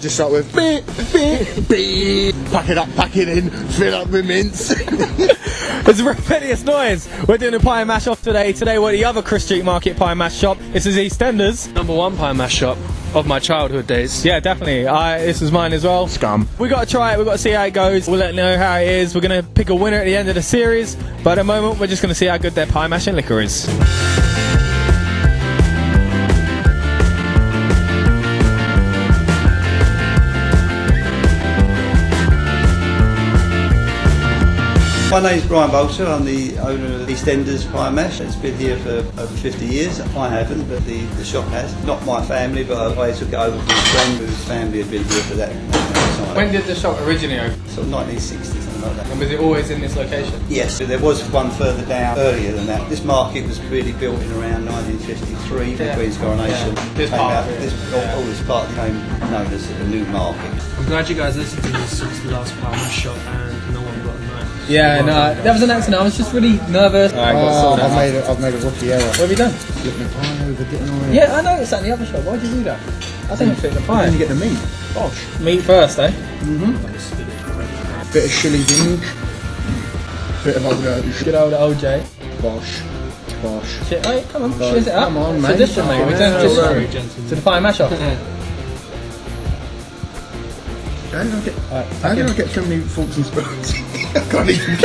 Just start with beep, beep, beep. Pack it up, pack it in, fill up with mints. It's Rebellious Noise. We're doing a pie and mash off today. Today we're at the other Chrisp Street Market pie and mash shop. This is Eastenders. #1 pie and mash shop of my childhood days. Yeah, definitely. This is mine as well. Scum. We got to try it. We got to see how it goes. We'll let you know how it is. We're going to pick a winner at the end of the series. But at the moment, we're just going to see how good their pie mash and liquor is. My name's Brian Bolter, I'm the owner of Eastenders Pie and Mash. It's been here for over 50 years. I haven't, but the shop has. Not my family, but I took it over from a friend whose family had been here for that time. When did the shop originally open? Sort of 1960, something like that. And was it always in this location? Yes, there was one further down earlier than that. This market was really built in around 1953 for Queen's coronation. Yeah. This part all this part became known as a new market. I'm glad you guys listened to this since the last pie and mash shop and no one got a knife. Yeah, no, that was an accident. I was just really nervous. I've made a rookie error. What have you done? Flipping the pie over, getting all Yeah, I know it's at the other shop. Why'd you do that? I didn't fit the pie. Then you get the meat. Bosh. Meat first, eh? Bit of chili bean. Bit of Good old OJ. bosh. Bosh. Shit, hey, come on, Right, shiz it up. come on, mate. Tradition, mate. We're doing tradition. To the pie and mash off. How did I get so many forks and spoons? I can't even.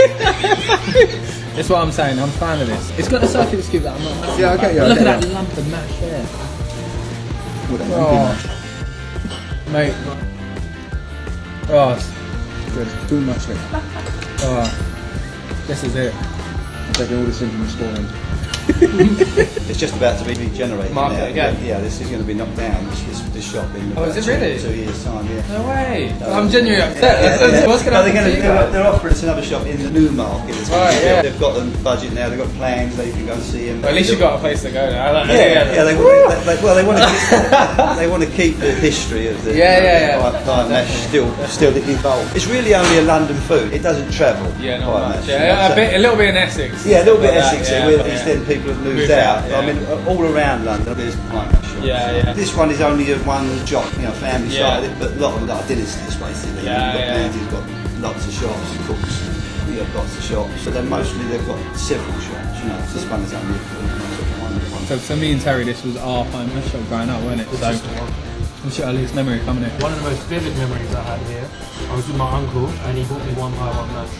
That's what I'm saying. I'm a fan of this. It's got a circular scoop that I'm not. Yeah, okay, yeah. Look at that lump of mash there. Mate. Oh, it's Good. Too much then. oh, this is it. I'm taking all this in from the store end. It's just about to be regenerated Market now. again? Yeah, this is going to be knocked down, this shop in Oh, is it really? 2 years' time, yeah. No way. I'm genuinely upset. What's going to happen to you guys? They're offering us another shop in the new market. Right, yeah. They've got the budget now, they've got plans, they can go and see them. Well, at least you've got a place to go now. They want to keep the history of the pie and mash still evolved. It's really only a London food. It doesn't travel. Yeah, pie not and much. mash, Yeah, you know, a little bit in Essex. yeah, a little bit Like Essex. that, Where yeah, East yeah. End people have moved Moved out. out, yeah. I mean, all around London there's pie and mash shops. Yeah. This one is only a one shop, family Yeah. started it, but a lot of them are dynasties basically. You've got lots of shops, cooks, lots of shops. So they've got several shops, This one is only one. So for me and Terry, this was our pie and mash shop growing up, wasn't it? So what's your earliest memory coming in? One of the most vivid memories I had here, I was with my uncle and he bought me one pie, one mash.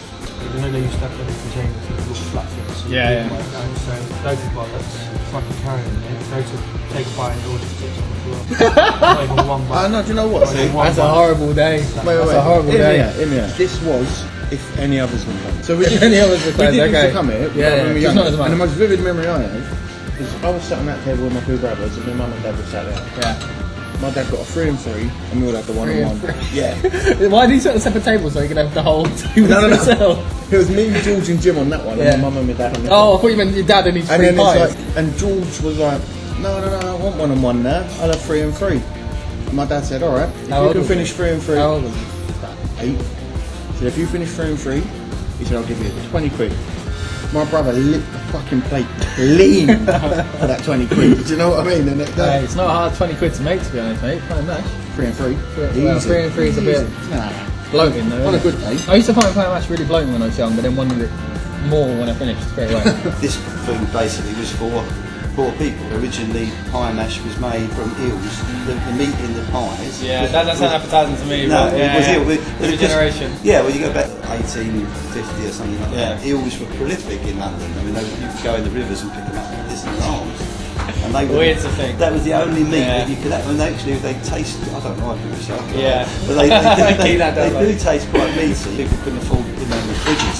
You know they used to have them in containers, these little flat things. Yeah. So local products, fucking carrying it. Go to take a bite and it all just sits on the floor. Not even one bite. No, do you know what? Not even one That's a bite. horrible day. That's a horrible day. Hear me out. This was if any others would come. So we If any others were we closed, did used okay. to come here. Yeah, when we were just young. not as much. And the most vivid memory I have is I was sat on that table with my two brothers and my mum and dad were sat there. Yeah. My dad got a 3 and 3 and we all had the 1 and 1. Yeah. Why did you set a separate table so you could have the whole table No. yourself? It was me, George and Jim on that one Yeah. and my mum and my dad on that Oh, I one. thought you meant your dad and each And three then pies. it's like, and George was like, no, I want 1 and 1 now. I'll have 3 and 3. And my dad said, alright, if How you old can was finish 3 and 3. How old was you? About 8. He said, if you finish 3 and 3, he said, I'll give you 20 quid. My brother licked the fucking plate clean for that 20 quid. Do you know what I mean? And Hey, it's not a hard 20 quid to make, to be honest, mate. Pie and mash. 3 and 3. Well, 3 and 3 is a bit Nah. bloating though. On a isn't good it? day. I used to find pie and mash really bloating when I was young, but then wanted it more when I finished straight away. This food basically was for poor people. Originally, pie and mash was made from eels. The meat in the pies. Yeah, that doesn't sound appetizing to me. No, but it was eel. New generation. Yeah, well, you go back to 1850 or something like that. Yeah. Eels were prolific in London. I mean, you could go in the rivers and pick them up like this in arms. And they were, Weird to think. That was the only meat Yeah. that you could have. And actually, they taste. I don't know if it's so. Yeah. But they Keep that down, do mate. taste quite meaty. People couldn't afford to put them in the fridges.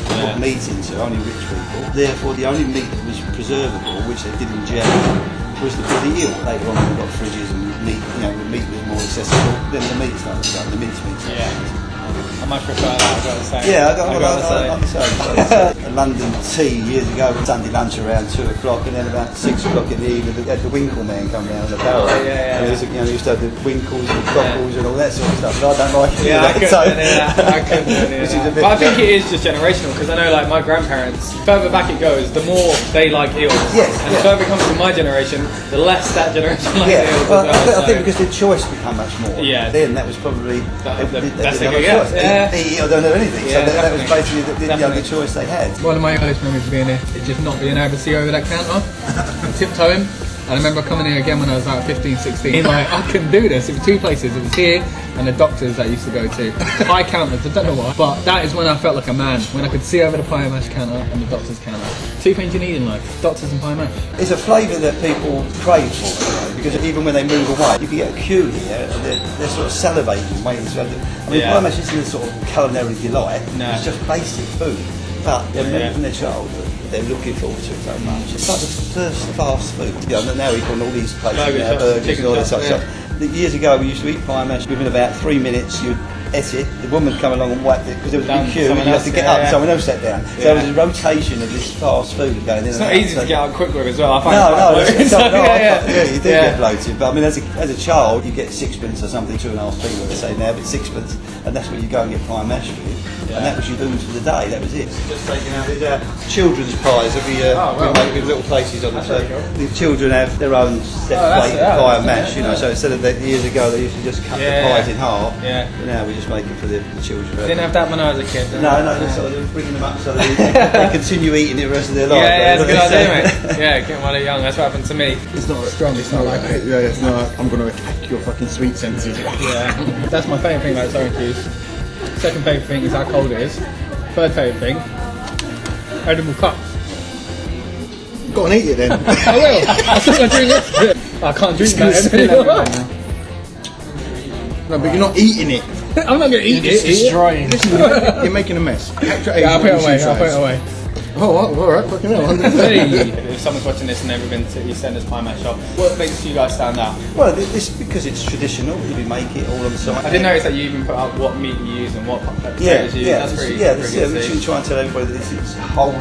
Put meat into, only rich people. Therefore, the only meat that was preservable, which they did in general, was the eel. Later on, we got fridges and meat. The meat was more accessible. Then the meat started to go. The mincemeat. Yeah. I much prefer that, I've got to say. Yeah, I've got to say. a London tea years ago, Sunday lunch around 2 o'clock, and then about 6 o'clock in the evening, they had the Winkle man come down the barrel. Yeah. And they used to have the Winkles and Cockles and all that sort of stuff, but I don't like any of I that. couldn't do that. I couldn't do any of Which is a that. bit- But I think it is just generational, because I know like my grandparents, further back it goes, the more they like eels. Yes, and the further it comes to my generation, the less that generation likes Yeah, eels well, as well. I think because the choice became much more. Yeah. Then that was probably The they best didn't thing have a you get. choice. Yeah. They eat or don't have anything. Yeah, So that was definitely. basically the only choice they had. One of my earliest memories of being here is just not being able to see over that counter and tiptoeing. And I remember coming here again when I was like 15, 16. Like, I couldn't do this. It was two places. It was here and the doctors that I used to go to. High counters, I don't know why. But that is when I felt like a man. When I could see over the pie and mash counter and the doctor's counter. Two things you need in life, doctors and pie and mash. It's a flavour that people crave for, you know, because even when they move away, you can get a queue here, and they're sort of salivating, waiting to have the... I mean, pie mash isn't a sort of culinary delight, it's just basic food. But they're from their childhood, they're looking forward to it so much. It's like the first fast food. You know, now we've got all these places, burgers and all this sort of stuff. Years ago, we used to eat pie mash. Within about 3 minutes, you'd ate it. The woman would come along and wipe it because there was a big queue. And you had to get up and someone else sat down. So there was a rotation of this fast food going in. It's not easy to get out quick with as well. I find You do get bloated. But I mean, as a child, you get sixpence or something, 2.5p, what they say now, but sixpence, and that's what you go and get pie mash with. And that was your boon for the day. That was it. Just taking out these children's pies that we make with little places on them. So the children have their own set plate of pie and mash. You know, so instead of years ago they used to just cut the pies in half. Yeah. But now we just make it for the children. Didn't have that when I was a kid. No, just sort of bringing them up so they continue eating it the rest of their life. Yeah, it's a good idea, mate. Yeah, get them while they're young. That's what happened to me. It's not strong, it's not like, yeah, it's not, I'm going to attack your fucking sweet senses. Yeah. That's my favourite thing about orange juice. Second favourite thing is how cold it is. Third favourite thing, edible cups. Go and eat it then. I will. I still gonna drink it. I can't drink that. No, but you're not eating it. I'm not gonna eat it. Destroying. You're making a mess. Yeah, I'll put it away. I'll put it away. Oh, alright, fucking hell. If someone's watching this and never been to Eastenders Pie Mash shop, what makes you guys stand out? Well, this because it's traditional. We make it all on site. I did notice that you even put up what meat you use and what potatoes you use. That's pretty good we to see. should try and tell everybody that it's whole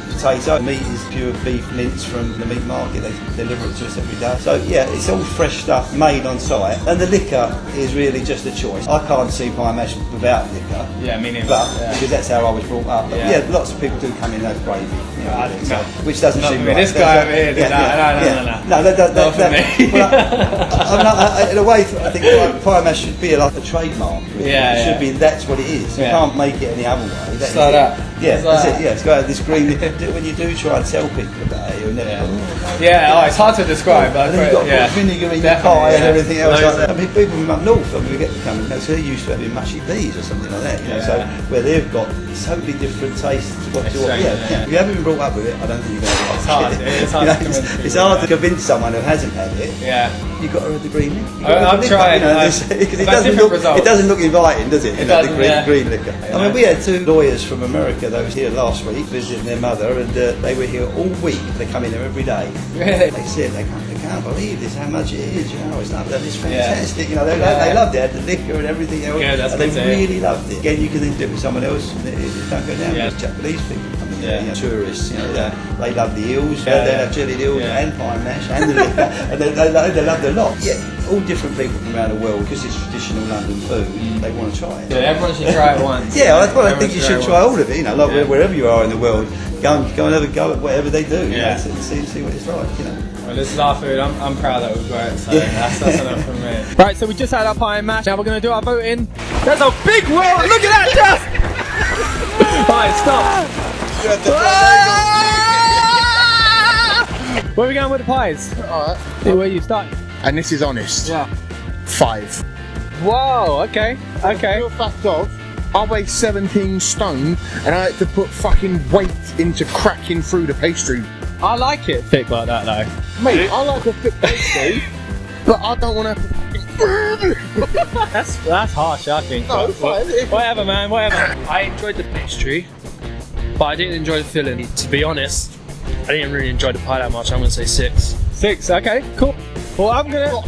potato. Meat is pure beef mince from the meat market. They deliver it to us every day. So yeah, it's all fresh stuff made on site. And the liquor is really just a choice. I can't see pie mash without liquor. Yeah, me neither. But because that's how I was brought up. But yeah, lots of people do come in with gravy. You know, which doesn't seem right. This guy over here, no, that for me. Well, in a way, I think pie mash should be like a trademark. Really. It should be. That's what it is. You can't make it any other way. Just like that. Yeah, that's it. Yeah, it's got this green. When you do try and tell people about it, you'll never. It's hard to describe. But And then you've got vinegar in your pie and everything else like that. I mean, people from up north, we get them coming, so they're used to having mushy peas or something like that. You know, so where they've got totally different tastes to what you're. If you haven't been brought up with it, I don't think you're going to like it. It's hard. It's hard to convince someone who hasn't had it. Yeah. You've got to have the green liquor. I'm trying. Because it doesn't look inviting, does it? The green liquor. I mean, we had two lawyers from America that was here last week visiting their mother, and they were here all week. They come in here every day. Really? They said they can't believe this, how much it is. You know, it's fantastic. You know, they loved it. The liquor and everything else. Yeah, that's and good they to hear. really loved it. Again, you can then do it with someone else. And it don't go down. There's Japanese people coming here, you know, tourists. You know, they love the eels. They have jellied eels and pie mash and the liquor, and they love the lot. Yeah, all different people from around the world because it's traditional London food. They want to try it. Yeah, everyone should try it once. I think you should try all of it. You know, like wherever you are in the world, go and have a go at whatever they do. You know, and see what it's like. You know. Well, this is our food. I'm proud that we've got it. So that's enough for me. Right, so we just had our pie and mash. Now we're going to do our voting. There's a big wheel. Look at that, Jeff! Right, stop. Where are we going with the pies? Alright. Where are you starting? And this is honest. Yeah. 5. Whoa, okay. Real fact of, I weigh 17 stone and I had to put fucking weight into cracking through the pastry. I like it thick like that though. Mate, I like a thick pastry, but I don't want to That's harsh, I think. No, it's fine. Whatever, man, whatever. I enjoyed the pastry, but I didn't enjoy the filling. To be honest, I didn't really enjoy the pie that much. I'm going to say 6. 6, okay, cool. Well, I'm gonna.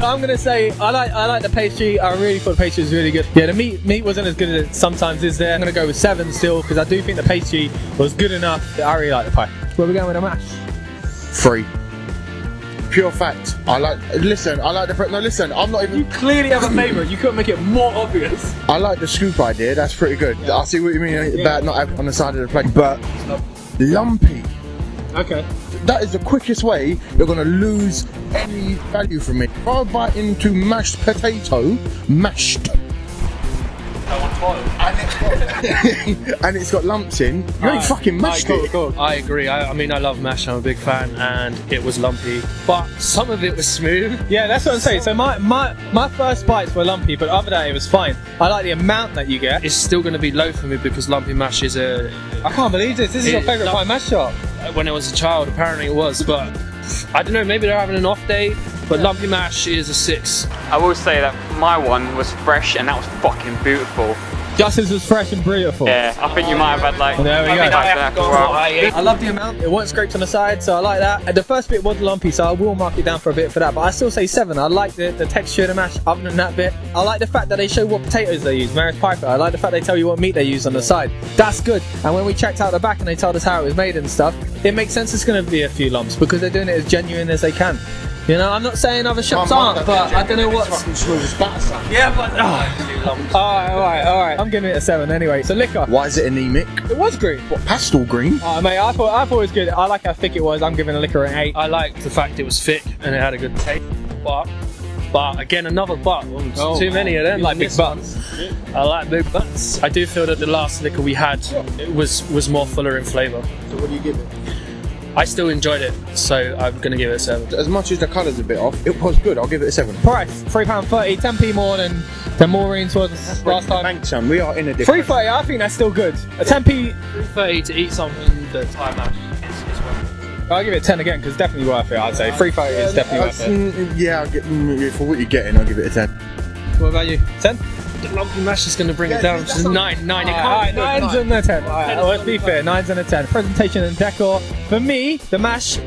I'm gonna say I like the pastry. I really thought the pastry was really good. Yeah, the meat wasn't as good as it sometimes is there. I'm gonna go with 7 still because I do think the pastry was good enough. I really like the pie. Where are we going with the mash? 3. Pure fact. I like the no, listen, I'm not even. You clearly have a favourite. You couldn't make it more obvious. I like the scoop idea. That's pretty good. Yeah. I see what you mean about not having it on the side of the plate, but lumpy. Okay. That is the quickest way you're gonna lose any value from it. If I bite into mashed potato, mashed. And it's got lumps in. You ain't fucking mashed it. Cool. I agree. I mean, I love mash. I'm a big fan, and it was lumpy, but some of it was smooth. Yeah, that's what I'm saying. So my first bites were lumpy, but other than that, it was fine. I like the amount that you get. It's still going to be low for me because lumpy mash is a. I can't believe this. This is your favourite pie mash shop. When I was a child, apparently it was, but I don't know. Maybe they're having an off day. But lumpy mash is a 6. I will say that my one was fresh and that was fucking beautiful. Justin's was fresh and beautiful. Yeah, I think you might have had like. There we go. I love the amount. It wasn't scraped on the side, so I like that. And the first bit was lumpy, so I will mark it down for a bit for that. But I still say 7. I like the texture of the mash. Other than that bit, I like the fact that they show what potatoes they use. Mary's Piper. I like the fact they tell you what meat they use on the side. That's good. And when we checked out the back and they told us how it was made and stuff, it makes sense. It's going to be a few lumps because they're doing it as genuine as they can. You know, I'm not saying other shops aren't, but I don't know what's. Fucking smooth as batter. Yeah, but. Alright. I'm giving it a 7 anyway. So liquor. Why is it anemic? It was green. What, pastel green? Oh mate, I thought it was good. I like how thick it was. I'm giving a liquor an 8. I liked the fact it was thick and it had a good taste. But again, another but. Too many of them. You like big butts. I like big butts. I do feel that the last liquor we had it was more fuller in flavour. So what do you give it? I still enjoyed it, so I'm going to give it a 7. As much as the colour's a bit off, it was good. I'll give it a 7. Price £3.30, 10p more than Maureen's was last time. Thanks, son. We are in a different. £3.30, I think that's still good. A 10p. £3.30 to eat something that's high mash is worth it. I'll give it 10 again because it's definitely worth it. I'd say £3.30 is definitely worth it. Yeah, I'll get for what you're getting. I'll give it a 10. What about you? 10? The lumpy mash is going to bring it down to 9. Alright, 9's and a 10. Alright, let's be fair. 9's and a 10. Presentation and decor. For me, the mash,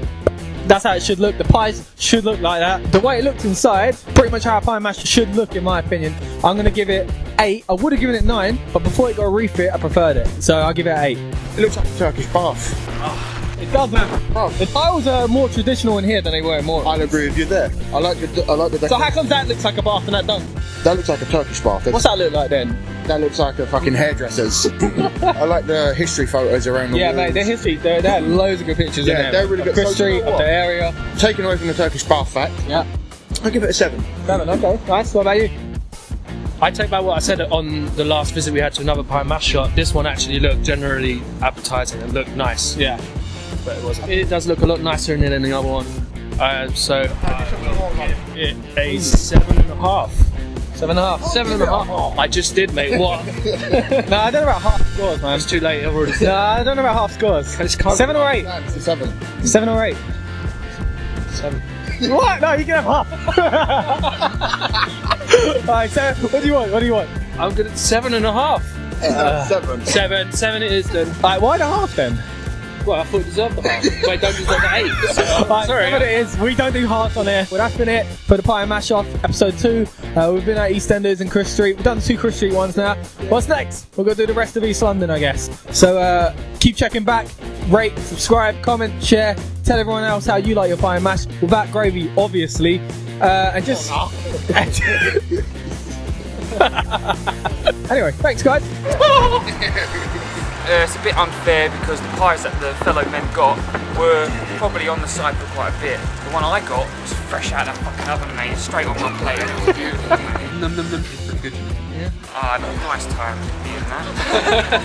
that's how it should look. The pies should look like that. The way it looked inside, pretty much how a pie mash should look in my opinion. I'm going to give it 8. I would have given it 9, but before it got a refit, I preferred it. So I'll give it 8. It looks like a Turkish bath. It does, man. The tiles are more traditional in here than they were in Moore. I'll agree with you there. I like the. So how come that looks like a bath and that doesn't? That looks like a Turkish bath. What's that look like then? That looks like a fucking hairdresser's. I like the history photos around the walls. Yeah, mate, the history. There are loads of good pictures in there. They're really good. Chrisp Street, of the area. Taken away from the Turkish bath fact. Yeah. I'll give it a 7. 7, okay. Nice. What about you? I take back what I said on the last visit we had to another pie mash shop. This one actually looked generally appetising and looked nice. Yeah. But it wasn't. It does look a lot nicer in here than the other one. So I will give it a 7.5. 7.5. 7.5. I just did, mate. What? No, I don't know about half scores, man. It's too late. I've already No, I don't know about half scores. 7 or 8? It's a 7. 7 or 8? 7. What? No, you can have half. Alright, so what do you want? I'm good at 7.5. 7. 7 it is then. Alright, why the half then? Well, I thought you deserved the half. But I don't deserve the 8. So, Right, sorry. what it is, we don't do halves on here. Well, that's been it for the Pie and Mash Off, episode 2. We've been at Eastenders and Chrisp Street. We've done 2 Chrisp Street ones now. What's next? We're going to do the rest of East London, I guess. So keep checking back, rate, subscribe, comment, share, tell everyone else how you like your Pie and Mash, without gravy, obviously. And just... Anyway, thanks guys. It's a bit unfair because the pies that the fellow men got were probably on the side for quite a bit. The one I got was fresh out of that fucking oven, mate, straight on my plate. It's pretty good. Yeah. Ah, nice time being that.